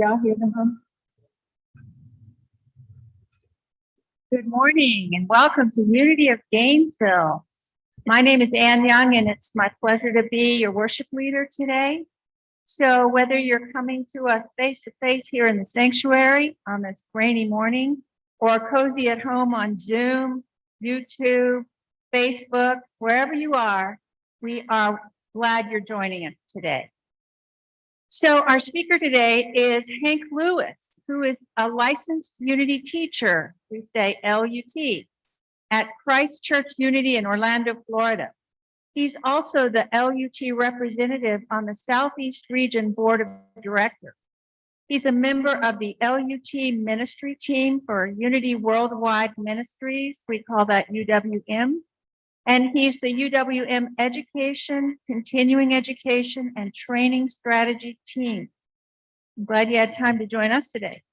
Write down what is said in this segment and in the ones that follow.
y'all hear them hum? Good morning and welcome to Unity of Gainesville. My name is Ann Young and it's my pleasure to be your worship leader today. So whether you're coming to us face-to-face here in the sanctuary on this rainy morning or cozy at home on Zoom, YouTube, Facebook, wherever you are, we are glad you're joining us today. So our speaker today is Hank Lewis, who is a licensed Unity teacher, we say LUT, at Christ Church Unity in Orlando, Florida. He's also the LUT representative on the Southeast Region Board of Directors. He's a member of the LUT ministry team for Unity Worldwide Ministries. We call that UWM. And he's the UWM Education, Continuing Education, and Training Strategy team. I'm glad you had time to join us today.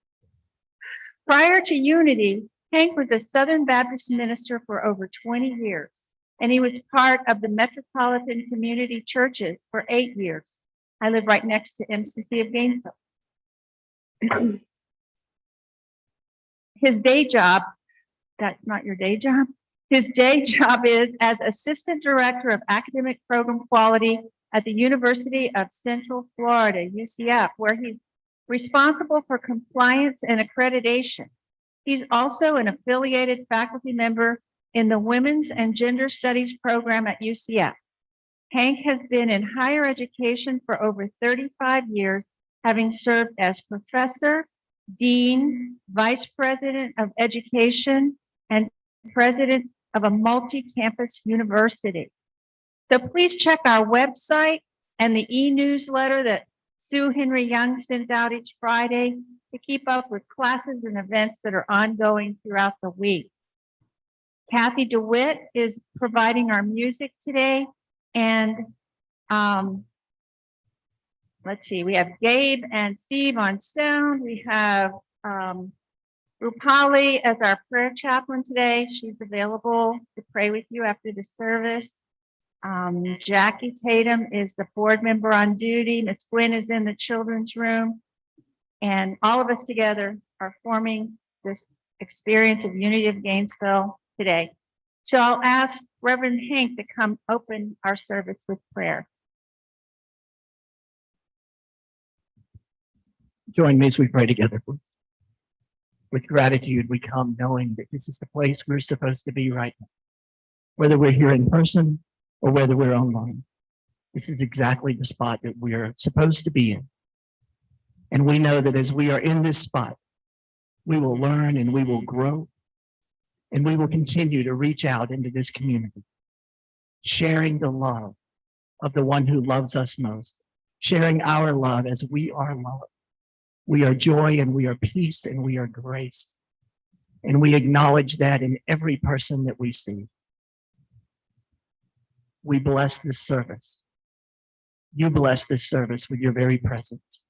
Prior to Unity, Hank was a Southern Baptist minister for over 20 years, and he was part of the Metropolitan Community Churches for 8 years. I live right next to MCC of Gainesville. His day job, that's not your day job? His day job is as Assistant Director of Academic Program Quality at the University of Central Florida, UCF, where he's responsible for compliance and accreditation. He's also an affiliated faculty member in the Women's and Gender Studies program at UCF. Hank has been in higher education for over 35 years, having served as professor, dean, vice president of education, and president of a multi-campus university. So please check our website and the e-newsletter that Sue Henry Young sends out each Friday to keep up with classes and events that are ongoing throughout the week. Kathy DeWitt is providing our music today. And let's see, we have Gabe and Steve on sound. We have Rupali as our prayer chaplain today. She's available to pray with you after the service. Jackie Tatum is the board member on duty. Miss Gwen is in the children's room. And all of us together are forming this experience of Unity of Gainesville today. So I'll ask Reverend Hank to come open our service with prayer. Join me as we pray together, please. With gratitude, we come knowing that this is the place we're supposed to be right now. Whether we're here in person or whether we're online, this is exactly the spot that we're supposed to be in. And we know that as we are in this spot, we will learn and we will grow and we will continue to reach out into this community, sharing the love of the one who loves us most, sharing our love as we are loved. We are joy and we are peace and we are grace. And we acknowledge that in every person that we see. We bless this service. You bless this service with your very presence.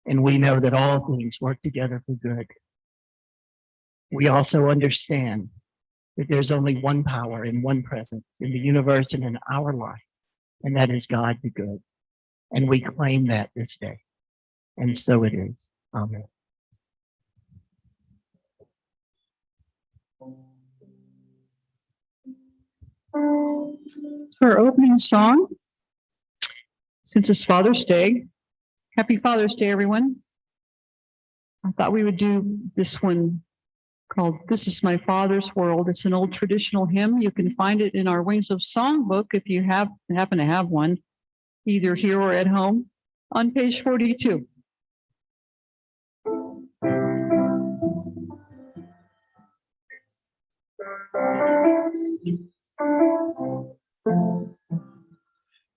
And we know that all things work together for good. We also understand that there's only one power and one presence in the universe and in our life, and that is God the good. And we claim that this day. And so it is. Amen. For our opening song, since it's Father's Day, happy Father's Day, everyone. I thought we would do this one called This Is My Father's World. It's an old traditional hymn. You can find it in our Wings of Song book if you happen to have one, either here or at home, on page 42.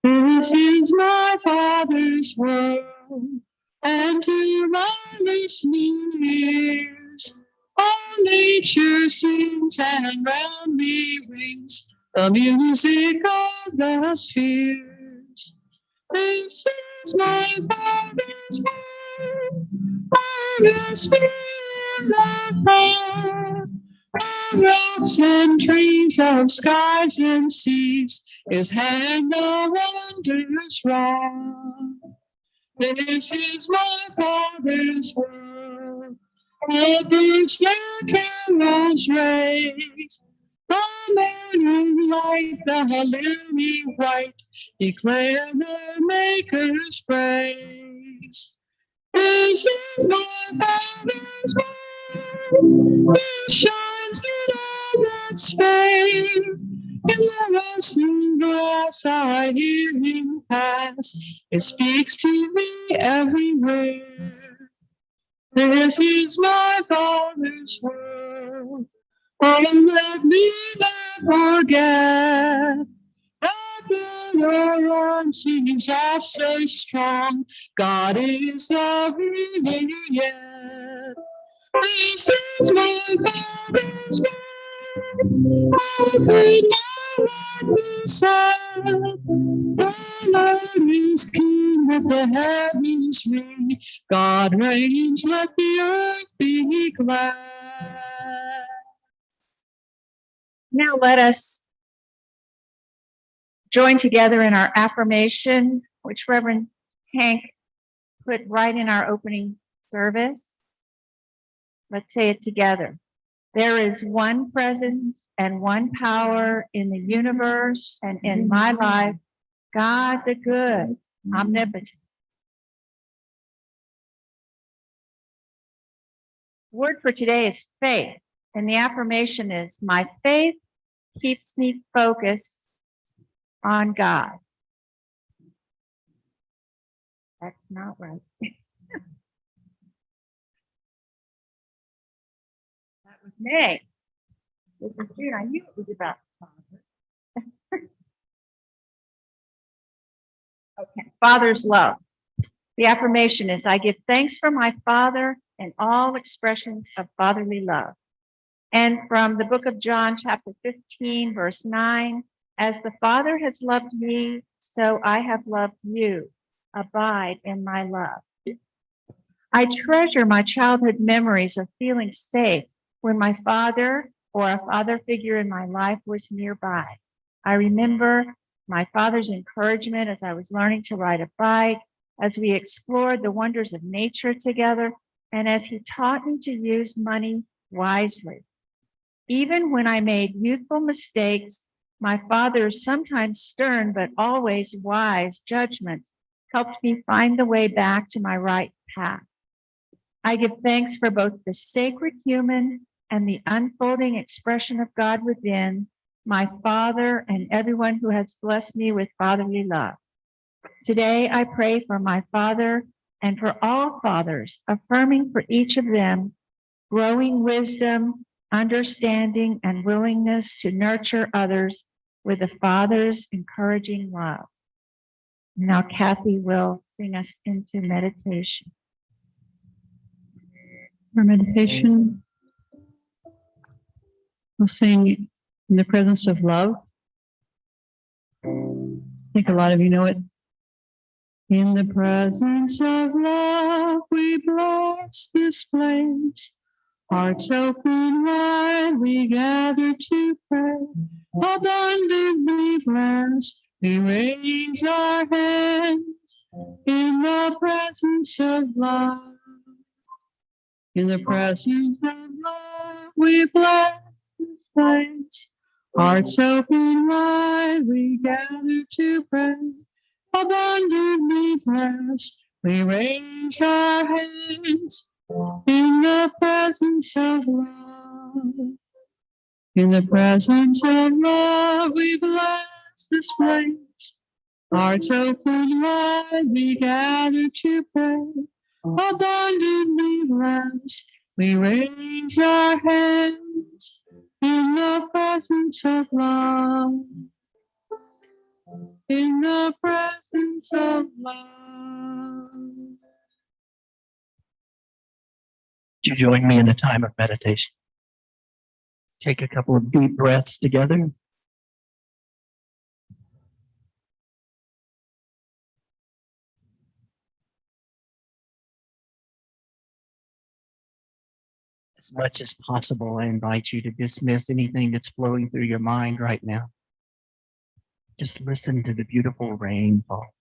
This is my Father's world, and to my listening ears, all nature sings and round me rings the music of the spheres. This is my Father's world, I will speak the prayer. Rocks and trees of skies and seas, His hand the wonders wrought. This is my Father's world. All birds their carols raise. The morning light, the lily white, declare the Maker's praise. This is my Father's world. He shines in all its faith. In the rustling grass I hear him pass. It speaks to me everywhere. This is my Father's world. Oh, let me not forget that your arm seems off so strong. God is everything yet. This is my Father's world. I could not be sad. The Lord is King, let the heavens ring. God reigns, let the earth be glad. Now let us join together in our affirmation, which Reverend Hank put right in our opening service. Let's say it together. There is one presence and one power in the universe and in my life, God the good, omnipotent. Word for today is faith, and the affirmation is, my faith keeps me focused on God. That's not right. That was May. This is June. I knew it was about to pause. Okay, Father's love. The affirmation is, I give thanks for my Father and all expressions of fatherly love. And from the book of John, chapter 15, verse 9, as the Father has loved me, so I have loved you. Abide in my love. I treasure my childhood memories of feeling safe when my father or a father figure in my life was nearby. I remember my father's encouragement as I was learning to ride a bike, as we explored the wonders of nature together, and as he taught me to use money wisely. Even when I made youthful mistakes, my father's sometimes stern but always wise judgment helped me find the way back to my right path. I give thanks for both the sacred human and the unfolding expression of God within, my Father and everyone who has blessed me with fatherly love. Today, I pray for my father and for all fathers, affirming for each of them growing wisdom, understanding, and willingness to nurture others with a father's encouraging love. Now, Kathy will sing us into meditation. For meditation, we'll sing In the Presence of Love. I think a lot of you know it. In the presence of love, we bless this place. Hearts open wide, we gather to pray. Abundantly blessed, we raise our hands in the presence of love. In the presence of love, we bless this place. Hearts open wide, we gather to pray. Abundantly blessed, we raise our hands in the presence of love. In the presence of love, we bless this place. Hearts open wide, we gather to pray. Abundantly blessed, we raise our hands in the presence of love. In the presence of love. Would you join me in a time of meditation? Take a couple of deep breaths together. As much as possible, I invite you to dismiss anything that's flowing through your mind right now. Just listen to the beautiful rain fall.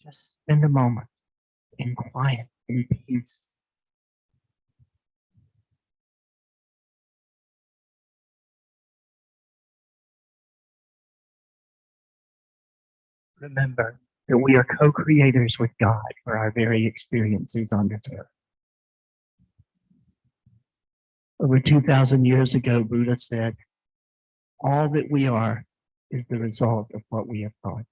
Just spend a moment in quiet, in peace. Remember that we are co-creators with God for our very experiences on this earth. Over 2,000 years ago, Buddha said, all that we are is the result of what we have thought.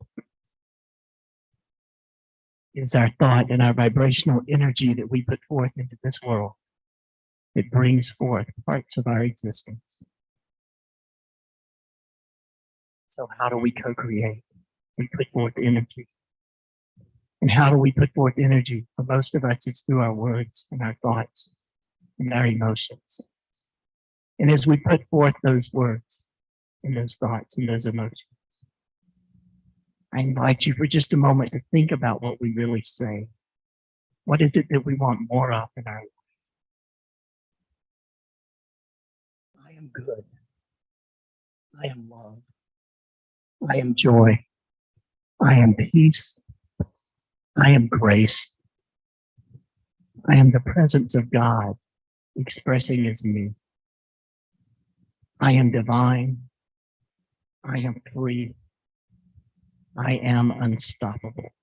It is our thought and our vibrational energy that we put forth into this world that brings forth parts of our existence. So how do we co-create? We put forth energy. And how do we put forth energy? For most of us, it's through our words and our thoughts and our emotions. And as we put forth those words and those thoughts and those emotions, I invite you for just a moment to think about what we really say. What is it that we want more of in our life? I am good. I am love. I am joy. I am peace. I am grace. I am the presence of God expressing as me. I am divine. I am free. I am unstoppable.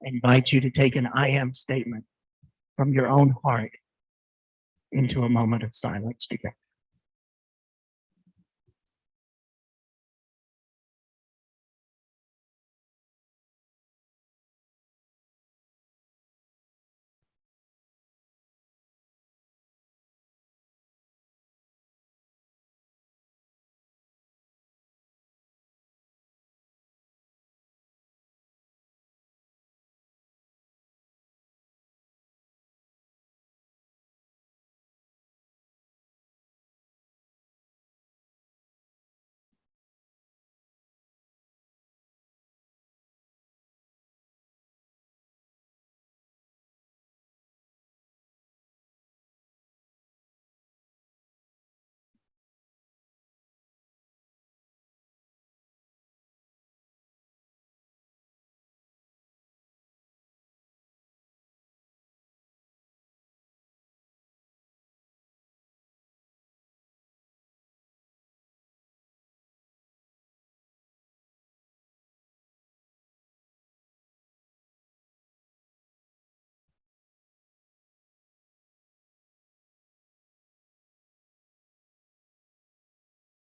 I invite you to take an I am statement from your own heart into a moment of silence together.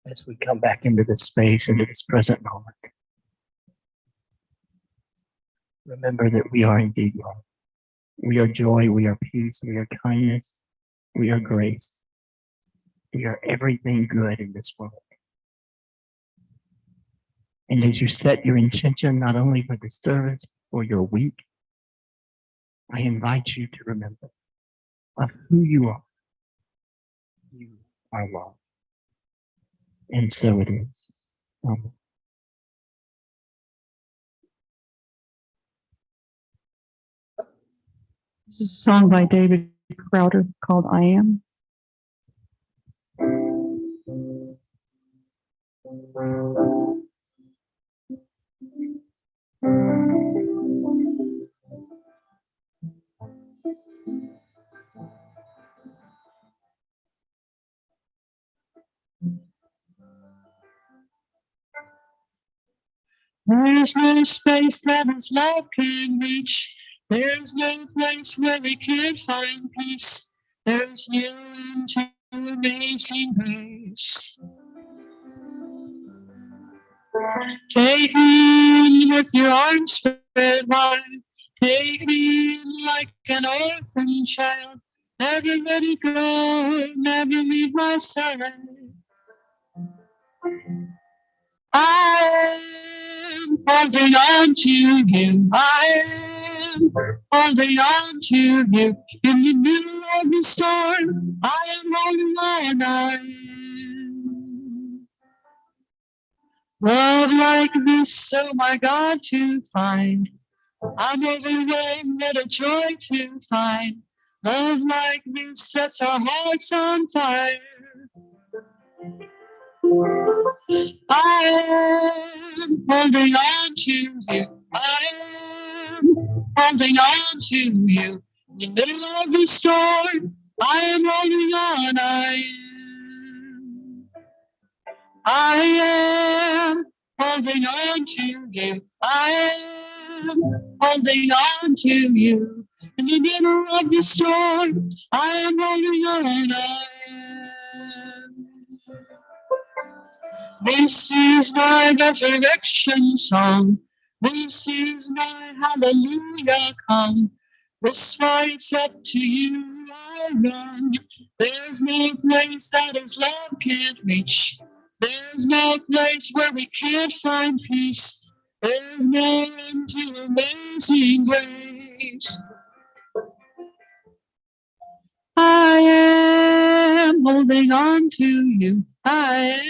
As we come back into this space, into this present moment, remember that we are indeed love. We are joy, we are peace, we are kindness, we are grace. We are everything good in this world. And as you set your intention, not only for the service, for your week, I invite you to remember of who you are. You are love. And so it is. Amen. This is a song by David Crowder called I Am. There's no space that His love can reach. There's no place where we can't find peace. There's no end to amazing grace. Take me in with your arms spread wide. Take me in like an orphan child. Never let it go, never leave my side. I am holding on to you. I am holding on to you. In the middle of the storm, I am holding on. I am. Love like this, oh my God, to find. I'm overwhelmed, what a joy to find. Love like this sets our hearts on fire. I am holding on to you. I am holding on to you. In the middle of the storm, I am holding on. I am holding on to you. I am holding on to you. In the middle of the storm, I am holding on. This is my resurrection song. This is my hallelujah come. This fight's up to you, I run. There's no place that His love can't reach. There's no place where we can't find peace. There's no end to amazing grace. I am holding on to you. I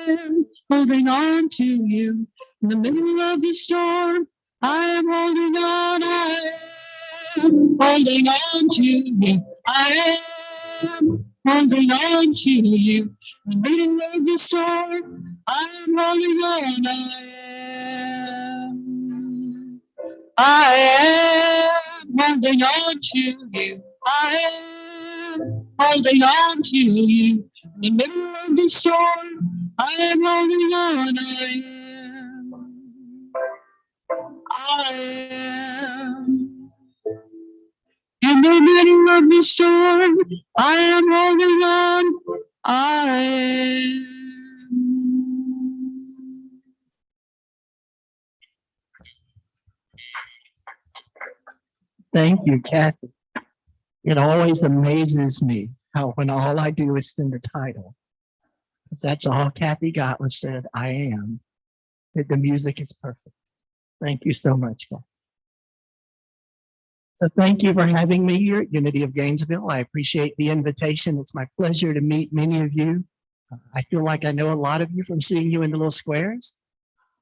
am holding on to you. In the middle of the storm, I am holding on. I am holding on to you. I am holding on to you. In the middle of the storm, I am holding on. I am holding on to you. I am holding on to you. In the middle of the storm, I am holding on. I am. In the middle of the storm, I am holding on. I am. Thank you, Kathy. It always amazes me how when all I do is send a title, that's all Kathy got was said, I am, that the music is perfect. Thank you so much, Kathy. So thank you for having me here at Unity of Gainesville. I appreciate the invitation. It's my pleasure to meet many of you. I feel like I know a lot of you from seeing you in the little squares,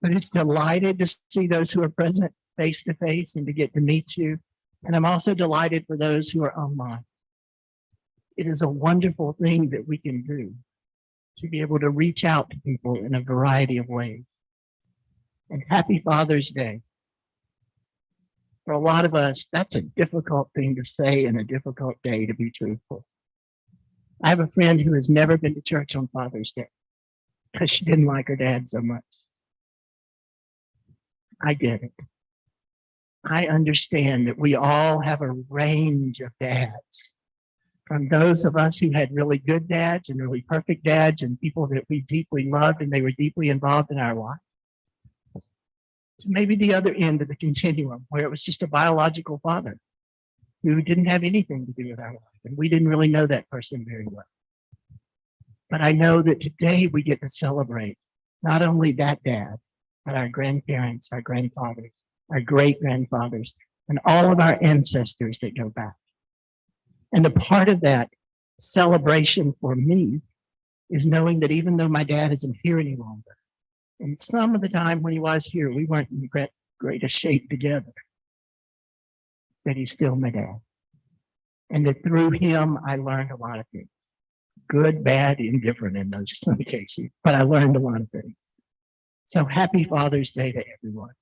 but it's delighted to see those who are present face to face and to get to meet you. And I'm also delighted for those who are online. It is a wonderful thing that we can do to be able to reach out to people in a variety of ways. And happy Father's Day. For a lot of us, that's a difficult thing to say and a difficult day, to be truthful. I have a friend who has never been to church on Father's Day because she didn't like her dad so much. I get it. I understand that we all have a range of dads, from those of us who had really good dads and really perfect dads and people that we deeply loved and they were deeply involved in our lives, to maybe the other end of the continuum where it was just a biological father who didn't have anything to do with our life and we didn't really know that person very well. But I know that today we get to celebrate not only that dad, but our grandparents, our grandfathers, our great-grandfathers, and all of our ancestors that go back. And a part of that celebration for me is knowing that even though my dad isn't here any longer, and some of the time when he was here, we weren't in the greatest shape together, that he's still my dad. And that through him, I learned a lot of things. Good, bad, indifferent in those some cases, but I learned a lot of things. So happy Father's Day to everyone.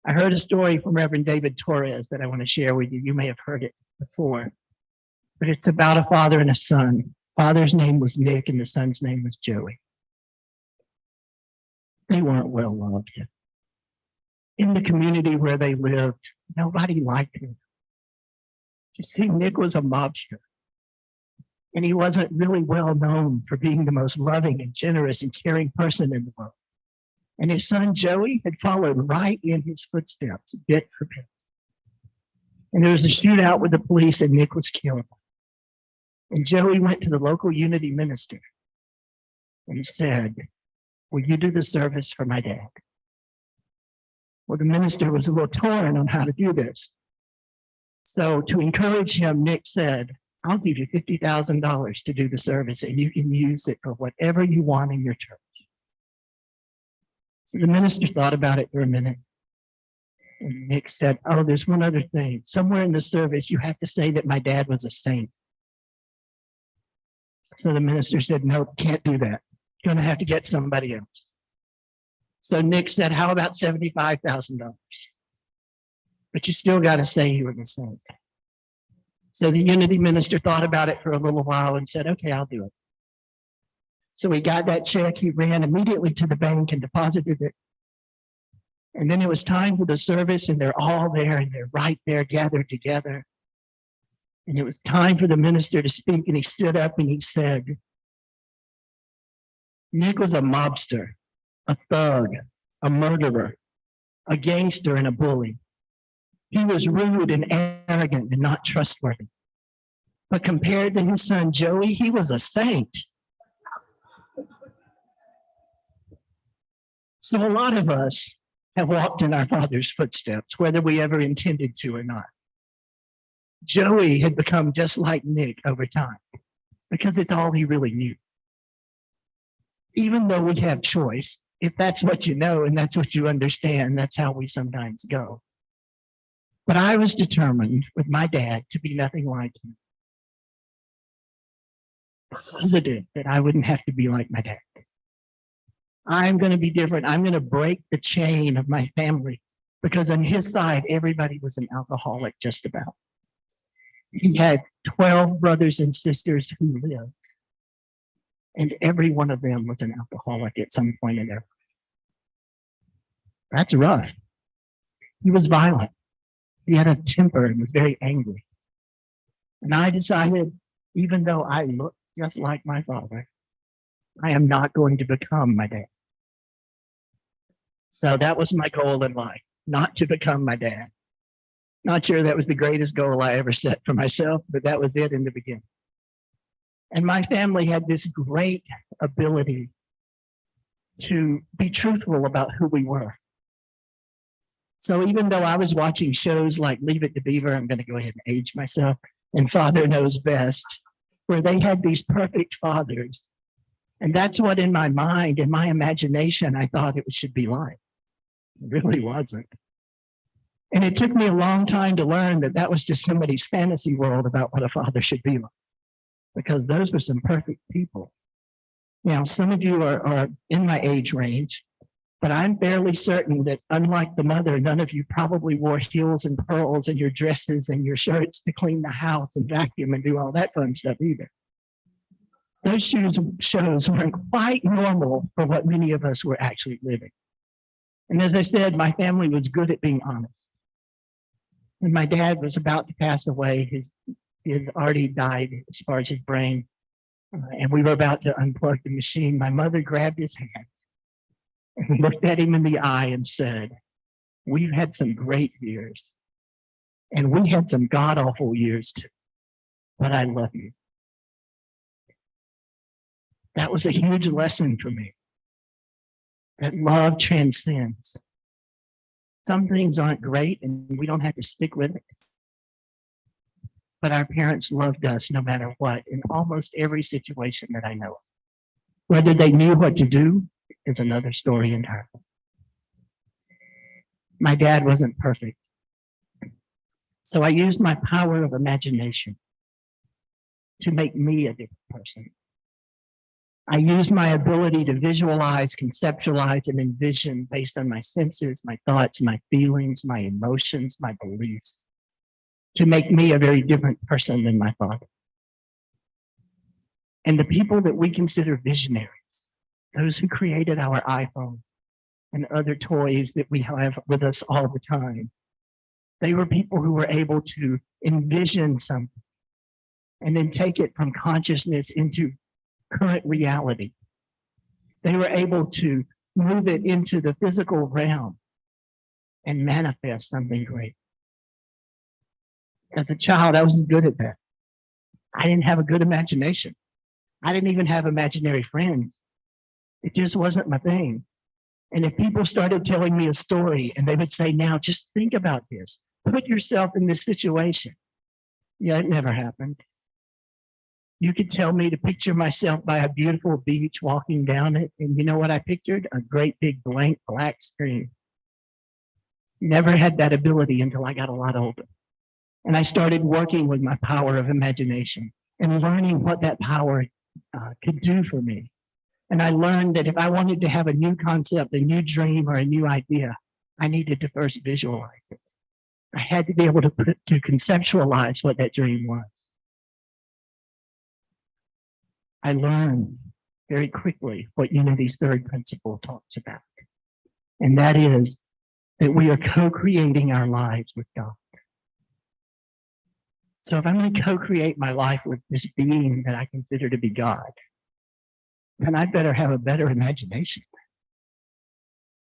I heard a story from Reverend David Torres that I want to share with you. You may have heard it before, but it's about a father and a son. Father's name was Nick and the son's name was Joey. They weren't well loved. In the community where they lived, nobody liked him. You see, Nick was a mobster, and he wasn't really well known for being the most loving and generous and caring person in the world. And his son Joey had followed right in his footsteps, bit for bit. And there was a shootout with the police and Nick was killed. And Joey went to the local Unity minister and he said, will you do the service for my dad? Well, the minister was a little torn on how to do this. So to encourage him, Nick said, I'll give you $50,000 to do the service and you can use it for whatever you want in your church. So the minister thought about it for a minute. And Nick said, oh, there's one other thing. Somewhere in the service, you have to say that my dad was a saint. So the minister said, no, can't do that. going to have to get somebody else. So Nick said, how about $75,000? But you still got to say you were the saint. So the Unity minister thought about it for a little while and said, okay, I'll do it. So he got that check. He ran immediately to the bank and deposited it. And then it was time for the service, and they're all there, and they're right there gathered together. And it was time for the minister to speak, and he stood up and he said, Nick was a mobster, a thug, a murderer, a gangster, and a bully. He was rude and arrogant and not trustworthy. But compared to his son Joey, he was a saint. So a lot of us have walked in our father's footsteps, whether we ever intended to or not. Joey had become just like Nick over time because it's all he really knew. Even though we have choice, if that's what you know and that's what you understand, that's how we sometimes go. But I was determined with my dad to be nothing like him. Positive that I wouldn't have to be like my dad. I'm going to be different. I'm going to break the chain of my family because on his side, everybody was an alcoholic just about. He had 12 brothers and sisters who lived, and every one of them was an alcoholic at some point in their life. That's rough. He was violent. He had a temper and was very angry. And I decided, even though I look just like my father, I am not going to become my dad. So that was my goal in life, not to become my dad. Not sure that was the greatest goal I ever set for myself, but that was it in the beginning. And my family had this great ability to be truthful about who we were. So even though I was watching shows like Leave It to Beaver, I'm going to go ahead and age myself, and Father Knows Best, where they had these perfect fathers. And that's what in my mind, in my imagination, I thought it should be like. It really wasn't. And it took me a long time to learn that that was just somebody's fantasy world about what a father should be like, because those were some perfect people. Now, some of you are in my age range, but I'm fairly certain that unlike the mother, none of you probably wore heels and pearls in your dresses and your shirts to clean the house and vacuum and do all that fun stuff either. Those shows weren't quite normal for what many of us were actually living. And as I said, my family was good at being honest. When my dad was about to pass away, he had already died as far as his brain, and we were about to unplug the machine. My mother grabbed his hand and looked at him in the eye and said, "We've had some great years, and we had some god-awful years too, but I love you." That was a huge lesson for me, that love transcends. Some things aren't great and we don't have to stick with it. But our parents loved us no matter what in almost every situation that I know of. Whether they knew what to do is another story entirely. My dad wasn't perfect. So I used my power of imagination to make me a different person. I used my ability to visualize, conceptualize, and envision based on my senses, my thoughts, my feelings, my emotions, my beliefs, to make me a very different person than my father. And the people that we consider visionaries, those who created our iPhone and other toys that we have with us all the time, they were people who were able to envision something and then take it from consciousness into current reality. They were able to move it into the physical realm and manifest something great. As a child, I wasn't good at that. I didn't have a good imagination. I didn't even have imaginary friends. It just wasn't my thing. And if people started telling me a story and they would say, "Now just think about this, put yourself in this situation." Yeah, it never happened. You could tell me to picture myself by a beautiful beach walking down it, and you know what I pictured? A great big blank black screen. Never had that ability until I got a lot older. And I started working with my power of imagination and learning what that power could do for me. And I learned that if I wanted to have a new concept, a new dream, or a new idea, I needed to first visualize it. I had to be able to conceptualize what that dream was. I learned very quickly what Unity's third principle talks about. And that is that we are co-creating our lives with God. So if I'm going to co-create my life with this being that I consider to be God, then I better have a better imagination.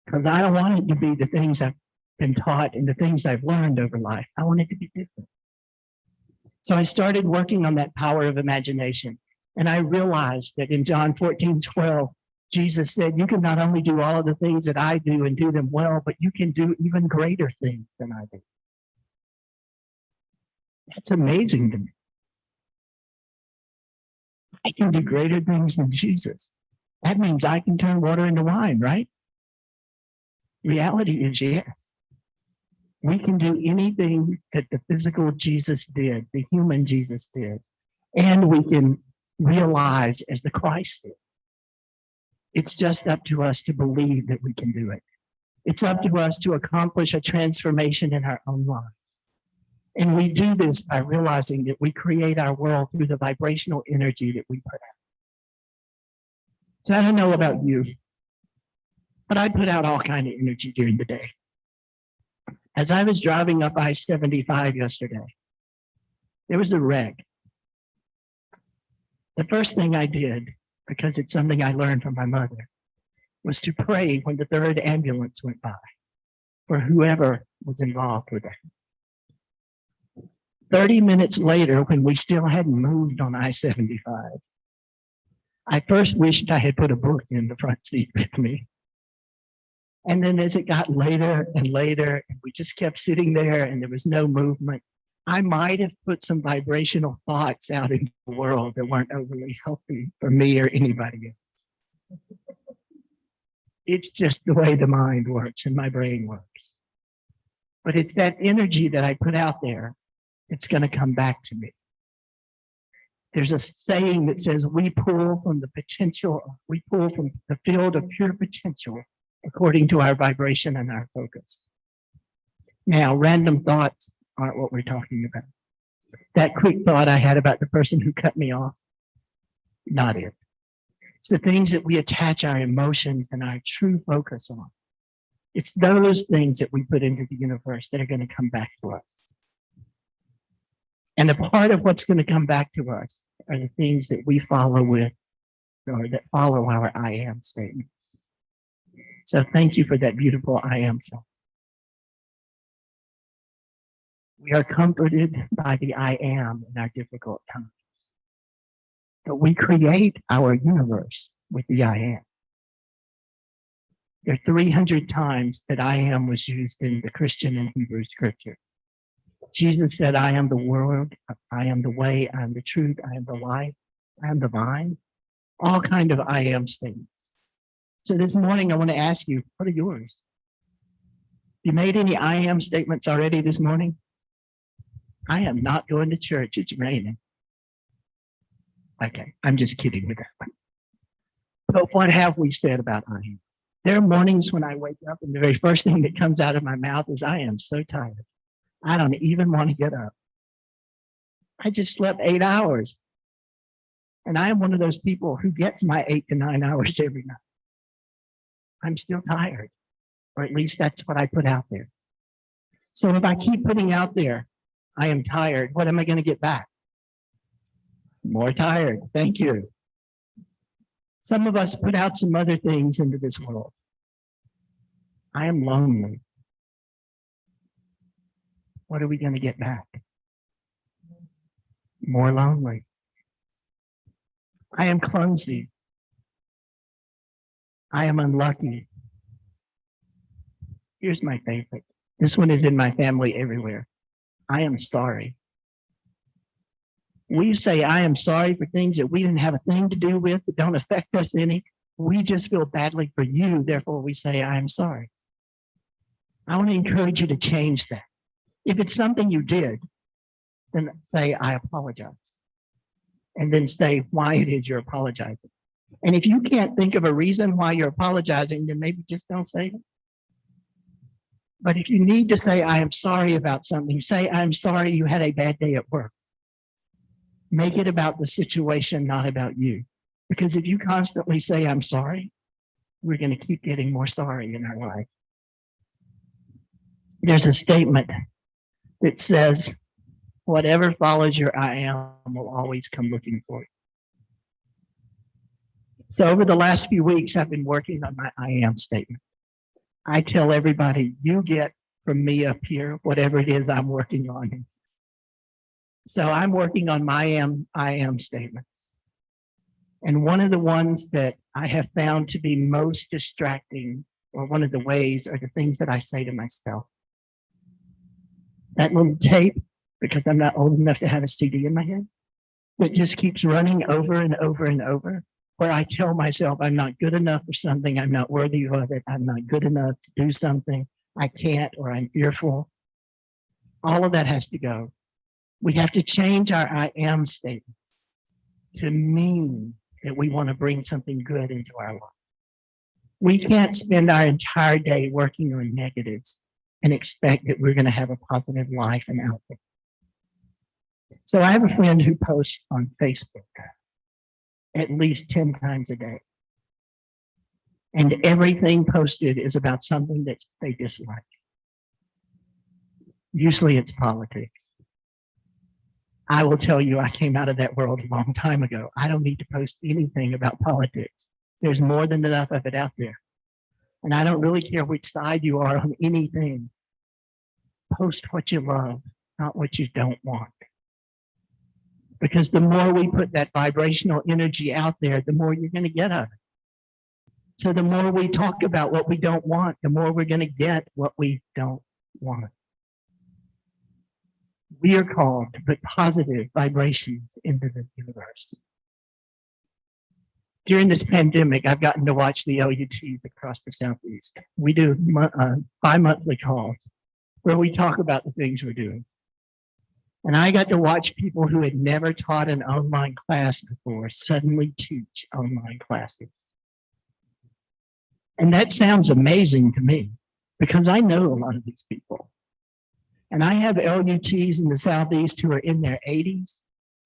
Because I don't want it to be the things I've been taught and the things I've learned over life. I want it to be different. So I started working on that power of imagination. And I realized that in John 14:12, Jesus said, you can not only do all of the things that I do and do them well, but you can do even greater things than I do. That's amazing to me. I can do greater things than Jesus. That means I can turn water into wine, right? Reality is yes. We can do anything that the physical Jesus did, the human Jesus did, and we can realize as the Christ did. It's just up to us to believe that we can do it. It's up to us to accomplish a transformation in our own lives. And we do this by realizing that we create our world through the vibrational energy that we put out. So I don't know about you, but I put out all kinds of energy during the day. As I was driving up I-75 yesterday, there was a wreck. The first thing I did, because it's something I learned from my mother, was to pray when the third ambulance went by for whoever was involved with it. 30 minutes later, when we still hadn't moved on I-75, I first wished I had put a book in the front seat with me. And then as it got later and later, and we just kept sitting there and there was no movement, I might have put some vibrational thoughts out into the world that weren't overly healthy for me or anybody else. It's just the way the mind works and my brain works. But it's that energy that I put out there that's going to come back to me. There's a saying that says we pull from the field of pure potential according to our vibration and our focus. Now, random thoughts aren't what we're talking about. That quick thought I had about the person who cut me off, not it. It's the things that we attach our emotions and our true focus on. It's those things that we put into the universe that are going to come back to us. And a part of what's going to come back to us are the things that we follow with, or that follow our I am statements. So thank you for that beautiful I am song. We are comforted by the I am in our difficult times. But we create our universe with the I am. There are 300 times that I am was used in the Christian and Hebrew scripture. Jesus said, I am the world, I am the way, I am the truth, I am the life, I am the vine. All kind of I am statements. So this morning, I want to ask you, what are yours? You made any I am statements already this morning? I am not going to church, it's raining. Okay, I'm just kidding with that one. But what have we said about I am? There are mornings when I wake up and the very first thing that comes out of my mouth is, I am so tired. I don't even want to get up. I just slept 8 hours. And I am one of those people who gets my 8 to 9 hours every night. I'm still tired, or at least that's what I put out there. So if I keep putting out there, I am tired, what am I going to get back? More tired. Thank you. Some of us put out some other things into this world. I am lonely. What are we going to get back? More lonely. I am clumsy. I am unlucky. Here's my favorite. This one is in my family everywhere. I am sorry. We say I am sorry for things that we didn't have a thing to do with, that don't affect us any. We just feel badly for you, therefore we say I am sorry. I want to encourage you to change that. If it's something you did, then say I apologize. And then say why it is you're apologizing. And if you can't think of a reason why you're apologizing, then maybe just don't say it. But if you need to say, I am sorry about something, say, I'm sorry you had a bad day at work. Make it about the situation, not about you. Because if you constantly say, I'm sorry, we're going to keep getting more sorry in our life. There's a statement that says, whatever follows your I am will always come looking for you. So over the last few weeks, I've been working on my I am statement. I tell everybody, you get from me up here, whatever it is I'm working on. So I'm working on my I am statements. And one of the ones that I have found to be most distracting, or one of the ways, are the things that I say to myself. That little tape, because I'm not old enough to have a CD in my head, that just keeps running over and over and over, where I tell myself I'm not good enough for something, I'm not worthy of it, I'm not good enough to do something, I can't, or I'm fearful. All of that has to go. We have to change our I am statements to mean that we want to bring something good into our life. We can't spend our entire day working on negatives and expect that we're going to have a positive life and outlook. So I have a friend who posts on Facebook at least 10 times a day. And everything posted is about something that they dislike. Usually it's politics. I will tell you, I came out of that world a long time ago. I don't need to post anything about politics. There's more than enough of it out there. And I don't really care which side you are on anything. Post what you love, not what you don't want. Because the more we put that vibrational energy out there, the more you're going to get of it. So the more we talk about what we don't want, the more we're going to get what we don't want. We are called to put positive vibrations into the universe. During this pandemic, I've gotten to watch the LUTs across the Southeast. We do bi-monthly calls where we talk about the things we're doing. And I got to watch people who had never taught an online class before suddenly teach online classes. And that sounds amazing to me because I know a lot of these people. And I have LUTs in the Southeast who are in their 80s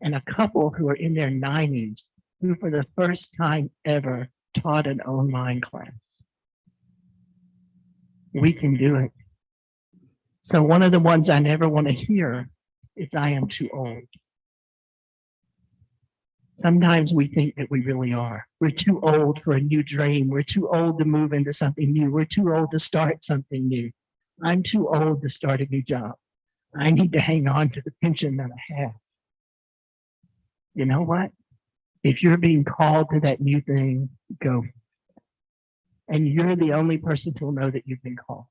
and a couple who are in their 90s who for the first time ever taught an online class. We can do it. So one of the ones I never want to hear is I am too old. Sometimes we think that we really are. We're too old for a new dream. We're too old to move into something new. We're too old to start something new. I'm too old to start a new job. I need to hang on to the pension that I have. You know what? If you're being called to that new thing, go. And you're the only person who'll know that you've been called.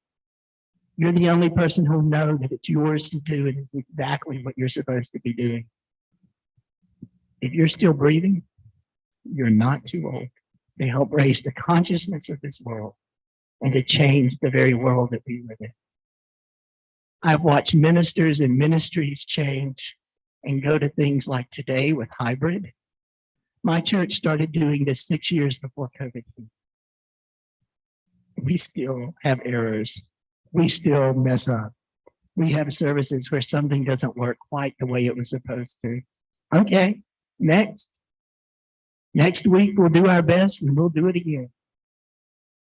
You're the only person who'll know that it's yours to do and is exactly what you're supposed to be doing. If you're still breathing, you're not too old to help raise the consciousness of this world and to change the very world that we live in. I've watched ministers and ministries change and go to things like today with hybrid. My church started doing this 6 years before COVID hit. We still have errors. We still mess up. We have services where something doesn't work quite the way it was supposed to. Okay, next week we'll do our best and we'll do it again.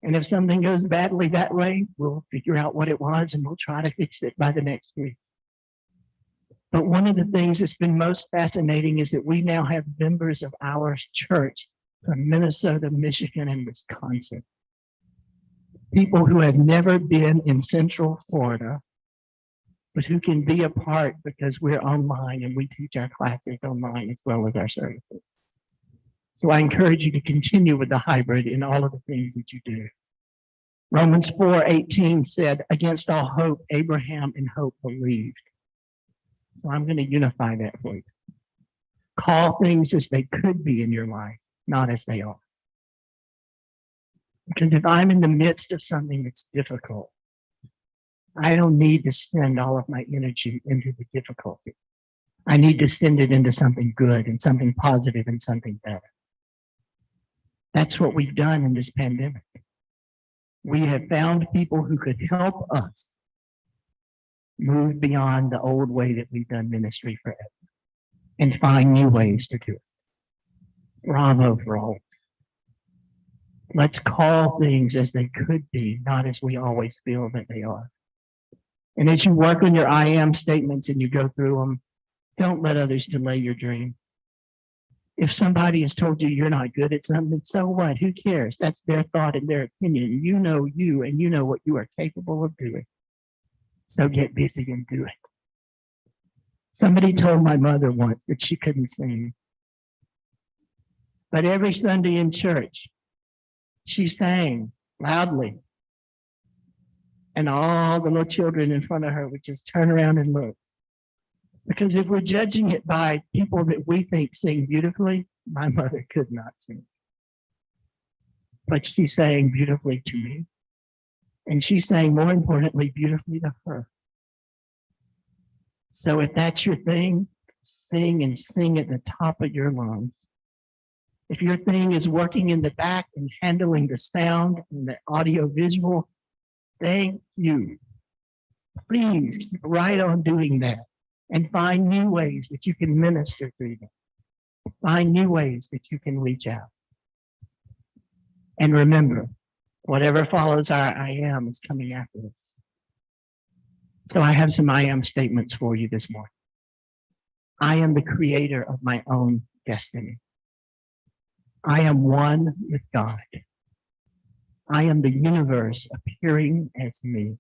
And if something goes badly that way, we'll figure out what it was and we'll try to fix it by the next week. But one of the things that's been most fascinating is that we now have members of our church from Minnesota, Michigan, and Wisconsin. People who have never been in Central Florida, but who can be a part because we're online and we teach our classes online as well as our services. So I encourage you to continue with the hybrid in all of the things that you do. Romans 4:18 said, against all hope, Abraham in hope believed. So I'm going to unify that for you. Call things as they could be in your life, not as they are. Because if I'm in the midst of something that's difficult, I don't need to send all of my energy into the difficulty. I need to send it into something good and something positive and something better. That's what we've done in this pandemic. We have found people who could help us move beyond the old way that we've done ministry forever and find new ways to do it. Bravo for all. Let's call things as they could be, not as we always feel that they are. And as you work on your I am statements and you go through them, don't let others delay your dream. If somebody has told you you're not good at something, so what? Who cares? That's their thought and their opinion. You know you, and you know what you are capable of doing. So get busy and do it. Somebody told my mother once that she couldn't sing. But every Sunday in church, she sang loudly. And all the little children in front of her would just turn around and look. Because if we're judging it by people that we think sing beautifully, my mother could not sing. But she sang beautifully to me. And she sang, more importantly, beautifully to her. So if that's your thing, sing and sing at the top of your lungs. If your thing is working in the back and handling the sound and the audio visual, thank you. Please keep right on doing that and find new ways that you can minister through them. Find new ways that you can reach out. And remember, whatever follows our I am is coming after us. So I have some I am statements for you this morning. I am the creator of my own destiny. I am one with God. I am the universe appearing as me.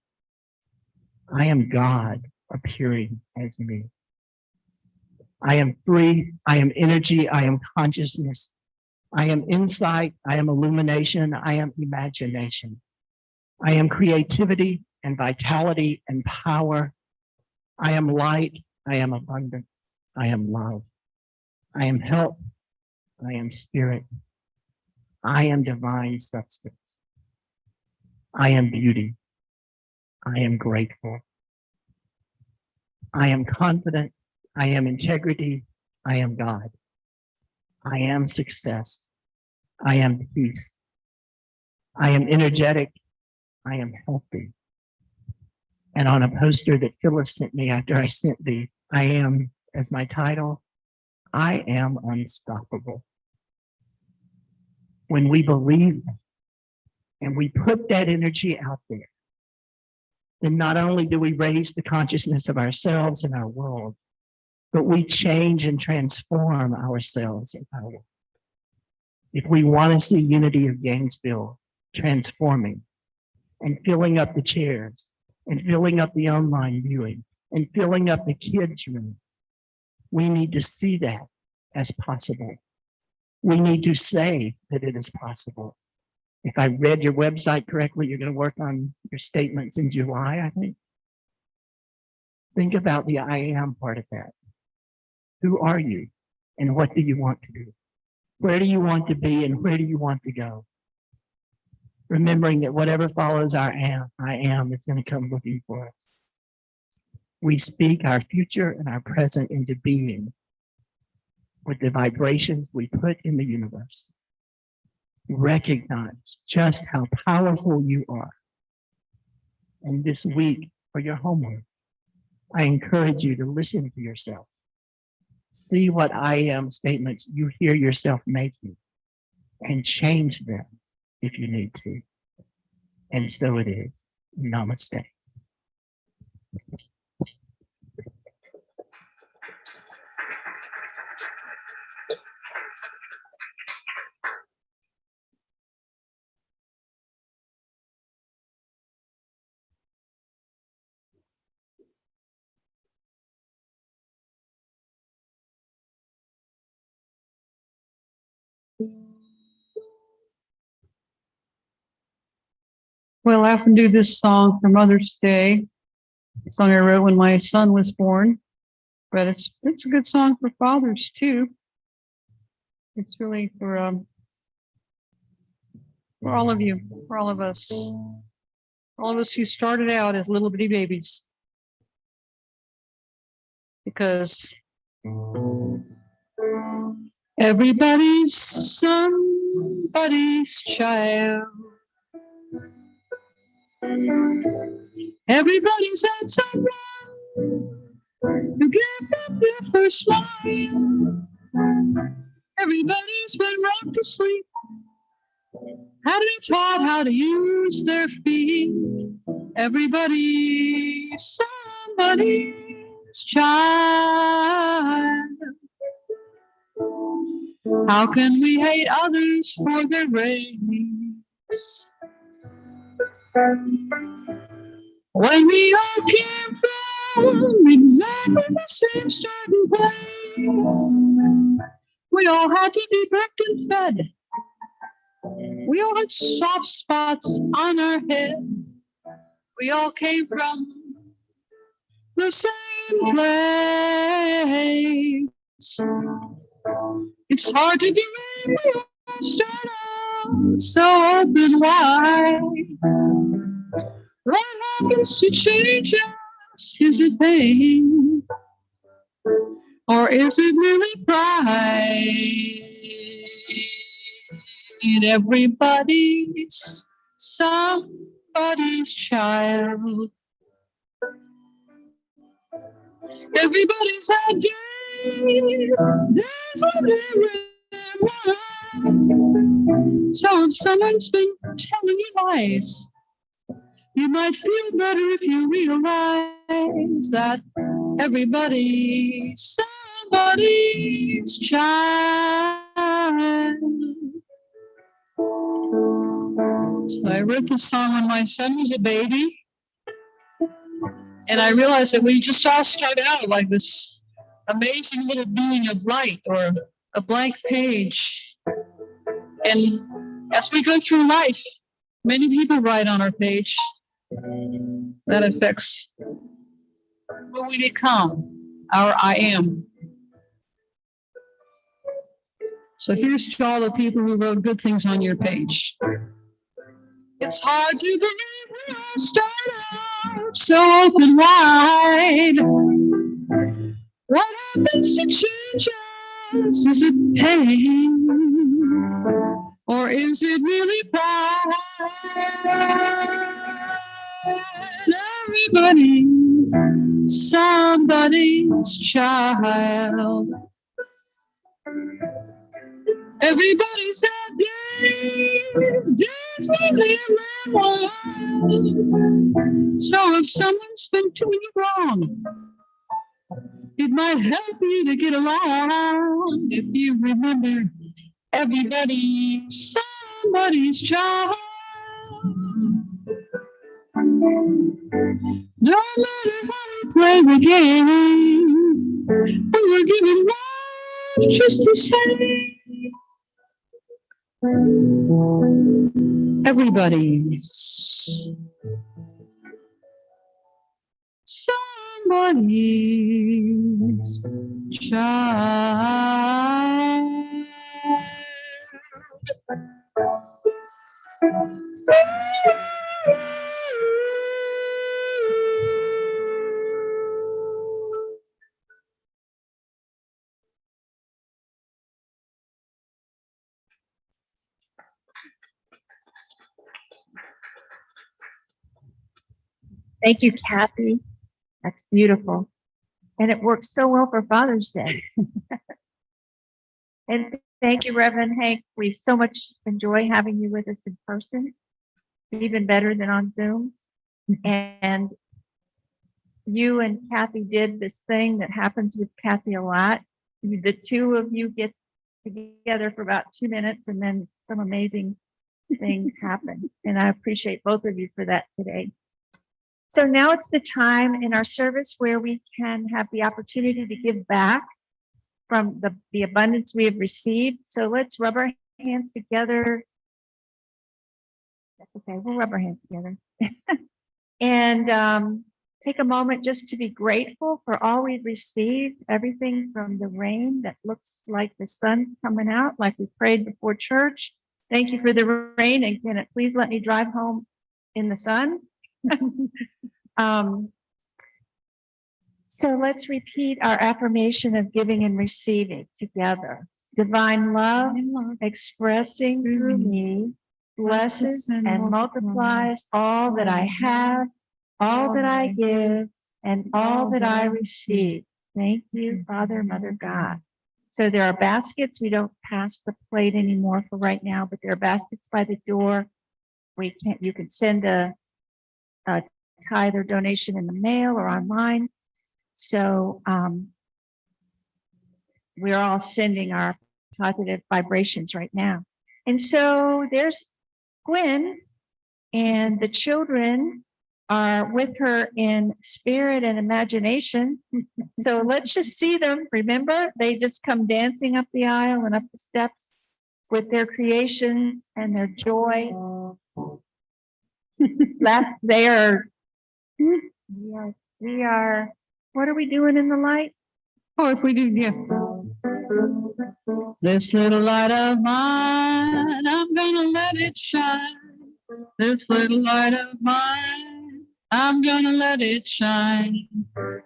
I am God appearing as me. I am free. I am energy. I am consciousness. I am insight. I am illumination. I am imagination. I am creativity and vitality and power. I am light. I am abundance. I am love. I am health. I am spirit. I am divine substance. I am beauty. I am grateful. I am confident. I am integrity. I am God. I am success. I am peace. I am energetic. I am healthy. And on a poster that Phyllis sent me after I sent the I am as my title, I am unstoppable. When we believe that, and we put that energy out there, then not only do we raise the consciousness of ourselves and our world, but we change and transform ourselves and our world. If we want to see Unity of Gainesville transforming and filling up the chairs and filling up the online viewing and filling up the kids' room, we need to see that as possible. We need to say that it is possible. If I read your website correctly, you're going to work on your statements in July, I think. Think about the I am part of that. Who are you? And what do you want to do? Where do you want to be and where do you want to go? Remembering that whatever follows our I am is going to come looking for us. We speak our future and our present into being with the vibrations we put in the universe. Recognize just how powerful you are. And this week, for your homework, I encourage you to listen to yourself. See what I am statements you hear yourself making and change them if you need to. And so it is. Namaste. Well, I often do this song for Mother's Day. A song I wrote when my son was born, but it's a good song for fathers too. It's really for all of you, for all of us who started out as little bitty babies. Because everybody's son somebody's child. Everybody's had someone who gave them their first smile. Everybody's been rocked to sleep, had been taught how to use their feet. Everybody's somebody's child. How can we hate others for their race when we all came from exactly the same starting place? We all had to be bricked and fed. We all had soft spots on our head. We all came from the same place. It's hard to believe we all start out so open wide. What happens to change us? Is it pain? Or is it really pride? Everybody's somebody's child. Everybody's had days when they ran wild. So if someone's been telling you lies, you might feel better if you realize that everybody's somebody's child. So I wrote this song when my son was a baby. And I realized that we just all start out like this amazing little being of light or a blank page. And as we go through life, many people write on our page. That affects who we become, our I am. So here's to all the people who wrote good things on your page. It's hard to believe we all start out so open wide. What happens to change us? Is it pain? Or is it really pride? Everybody, somebody's child. Everybody's had days when they ran wild. So if someone's been doing you wrong, it might help you to get along if you remember everybody's somebody's child. No matter how we play the game, we were given love just the same. Everybody's somebody's child. Thank you, Kathy. That's beautiful. And it works so well for Father's Day. And thank you, Reverend Hank. We so much enjoy having you with us in person, even better than on Zoom. And you and Kathy did this thing that happens with Kathy a lot. The two of you get together for about 2 minutes and then some amazing things happen. And I appreciate both of you for that today. So now it's the time in our service where we can have the opportunity to give back from the abundance we have received. So let's rub our hands together. That's okay, we'll rub our hands together. And take a moment just to be grateful for all we've received, everything from the rain that looks like the sun's coming out, like we prayed before church. Thank you for the rain, and can it please let me drive home in the sun? So let's repeat our affirmation of giving and receiving together. Divine love expressing through me blesses and multiplies all that I have, all that I give, and all that I receive. Thank you, Father, Mother, God. So there are baskets. We don't pass the plate anymore for right now, but there are baskets by the door. You can send a tithe or donation in the mail or online. So we're all sending our positive vibrations right now. And so there's Gwen, and the children are with her in spirit and imagination. So let's just see them. Remember, they just come dancing up the aisle and up the steps with their creations and their joy. We are, what are we doing in the light? Oh, if we do, yeah. This little light of mine, I'm gonna let it shine. This little light of mine, I'm gonna let it shine.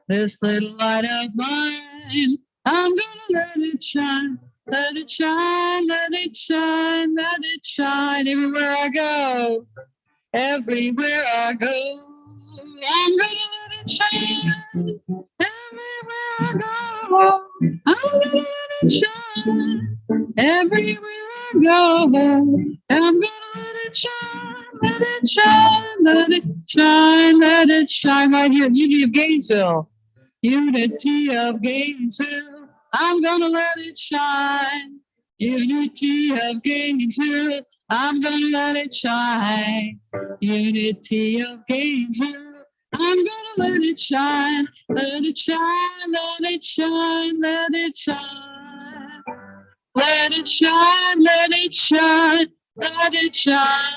This little light of mine, I'm gonna let it shine. Let it shine, let it shine, let it shine. Everywhere I go, everywhere I go, I'm gonna let it shine. Everywhere I go, I'm gonna let it shine. Everywhere I go, I'm gonna let it shine, let it shine, let it shine, let it shine. Right here, Unity of Gainesville. Unity of Gainesville. I'm gonna let it shine. Unity of Gainesville. I'm gonna let it shine. Unity of Gainesville. I'm gonna let it shine. Let it shine, let it shine, let it shine. Let it shine, let it shine, let it shine.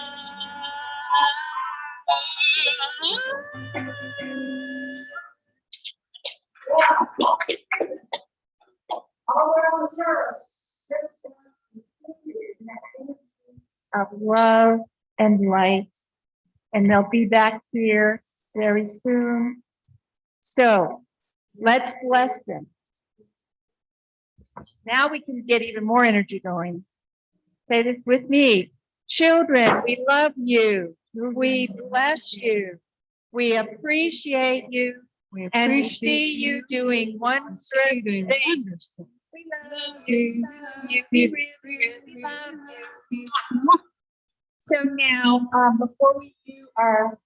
Of love and light, and they'll be back here very soon. So let's bless them. Now we can get even more energy going. Say this with me. Children, we love you. We bless you. We appreciate you. And we see you doing wondrous things. We love you. We really love you. So now, before we do our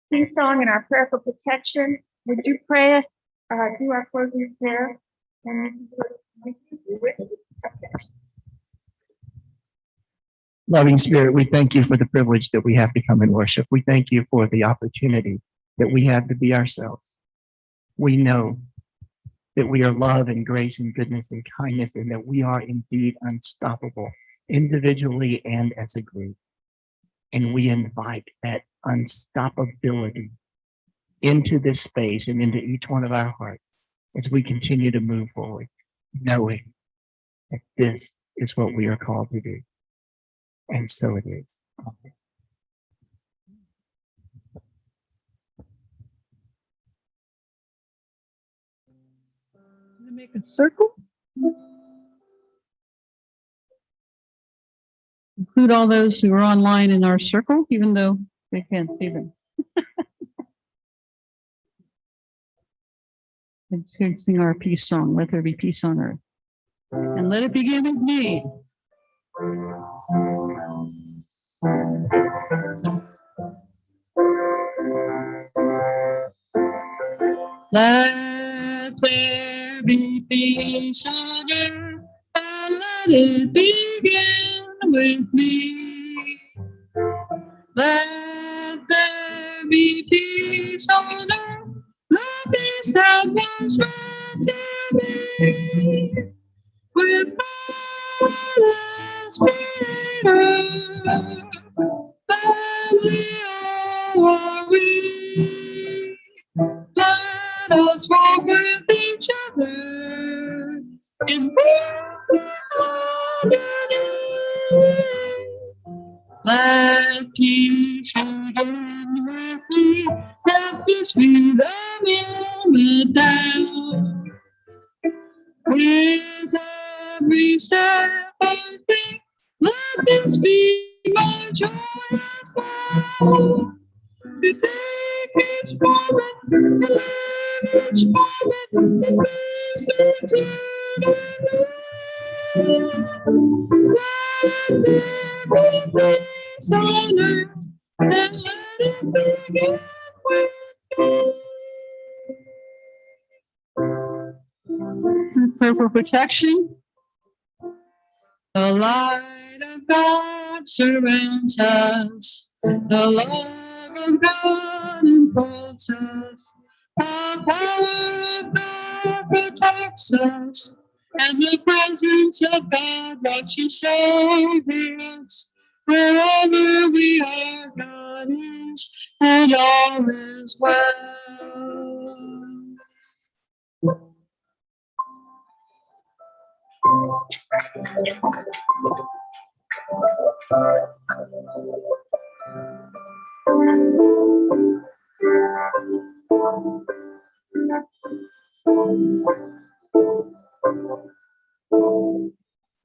theme song and our prayer for protection, would you pray us, do our closing prayer? And Loving Spirit, we thank you for the privilege that we have to come and worship. We thank you for the opportunity that we have to be ourselves. We know that we are love and grace and goodness and kindness, and that we are indeed unstoppable, individually and as a group. And we invite that unstoppability into this space and into each one of our hearts as we continue to move forward, knowing that this is what we are called to do. And so it is. Amen. Make a circle. Include all those who are online in our circle, even though they can't see them. And sing our peace song, let there be peace on earth. And let it begin with me. Let there be peace on earth, and let it begin with me. Let there be peace on earth, the peace that was meant to be. With balance greater, family are we. Let us walk with each other in harmony. Let peace begin with me. Let this be the moment now. With every every step I take. Let this be my joyous vow. To take each moment and live each moment in peace eternal. Let there be peace on earth, and let it begin with me. Prayer for protection. The light of God surrounds us. The love of God enfolds us. The power of God protects us. And the presence of God watches over us. Wherever we are, God is, and all is well.